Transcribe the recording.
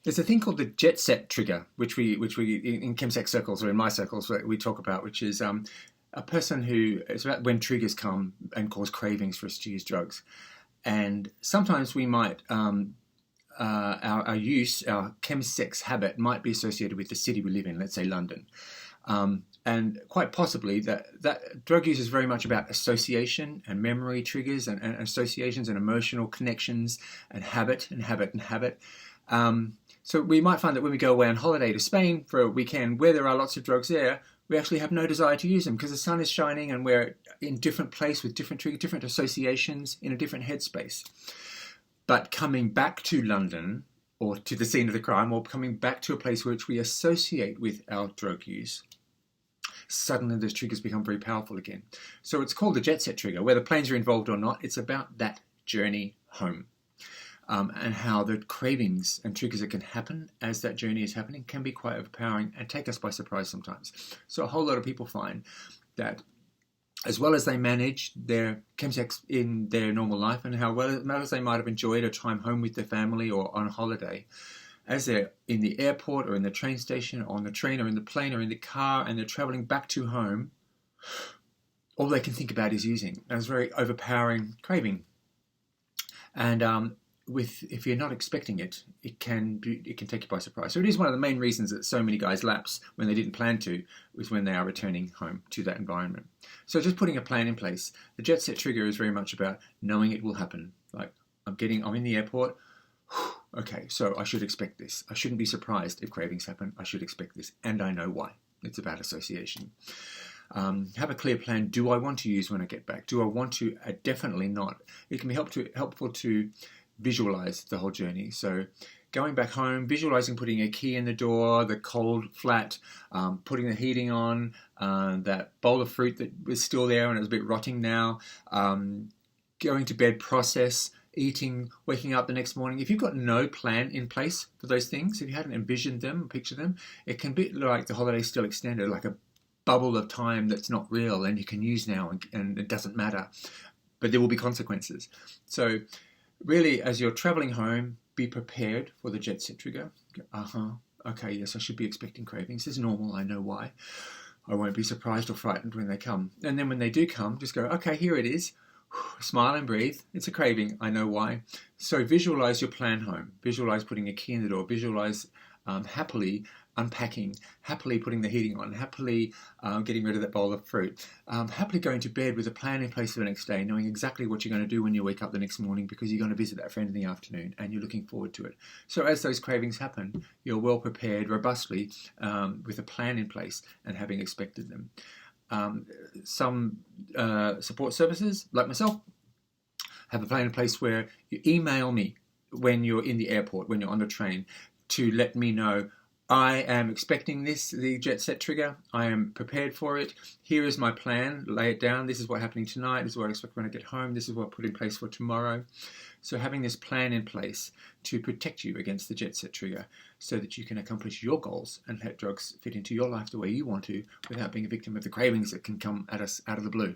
There's a thing called the Jetset Trigger, which we in chemsex circles or in my circles we talk about, which is a person who it's about when triggers come and cause cravings for us to use drugs, and sometimes we might our chemsex habit might be associated with the city we live in, let's say London. And quite possibly that drug use is very much about association and memory triggers and associations and emotional connections and habit and habit and habit. So we might find that when we go away on holiday to Spain for a weekend where there are lots of drugs there, we actually have no desire to use them because the sun is shining and we're in different place with different triggers, different associations, in a different headspace. But coming back to London or to the scene of the crime or coming back to a place which we associate with our drug use, suddenly those triggers become very powerful again. So it's called the Jetset Trigger. Whether planes are involved or not, it's about that journey home. And how the cravings and triggers that can happen as that journey is happening can be quite overpowering and take us by surprise sometimes. So a whole lot of people find that as well as they manage their chemsex in their normal life and how well as they might have enjoyed a time home with their family or on holiday, as they're in the airport or in the train station or on the train or in the plane or in the car and they're traveling back to home, all they can think about is using. And it's a very overpowering craving. And if you're not expecting it, it can take you by surprise. So it is one of the main reasons that so many guys lapse when they didn't plan to, was when they are returning home to that environment. So just putting a plan in place. The Jetset Trigger is very much about knowing it will happen. Like I'm in the airport. Okay, so I should expect this. I shouldn't be surprised if cravings happen. I should expect this, and I know why. It's about association. Have a clear plan. Do I want to use when I get back? Do I want to? Definitely not. It can be helpful to visualize the whole journey. So going back home, visualizing putting a key in the door, the cold flat, putting the heating on, that bowl of fruit that was still there and it was a bit rotting now, going to bed process, eating, waking up the next morning. If you've got no plan in place for those things, if you hadn't envisioned them, pictured them, it can be like the holiday still extended, like a bubble of time that's not real and you can use now and it doesn't matter. But there will be consequences. So really, as you're traveling home, be prepared for the Jetset Trigger. Okay, yes, I should be expecting cravings. It's normal, I know why. I won't be surprised or frightened when they come. And then when they do come, just go, okay, here it is. Smile and breathe. It's a craving, I know why. So visualize your plan home. Visualize putting a key in the door. Visualize happily unpacking, happily putting the heating on, happily getting rid of that bowl of fruit, happily going to bed with a plan in place for the next day, knowing exactly what you're going to do when you wake up the next morning because you're going to visit that friend in the afternoon and you're looking forward to it. So as those cravings happen, you're well prepared robustly with a plan in place and having expected them. Some support services, like myself, have a plan in place where you email me when you're in the airport, when you're on the train, to let me know, I am expecting this, the Jetset Trigger. I am prepared for it. Here is my plan. Lay it down. This is what's happening tonight. This is what I expect when I get home. This is what I put in place for tomorrow. So having this plan in place to protect you against the Jetset Trigger so that you can accomplish your goals and let drugs fit into your life the way you want to without being a victim of the cravings that can come at us out of the blue.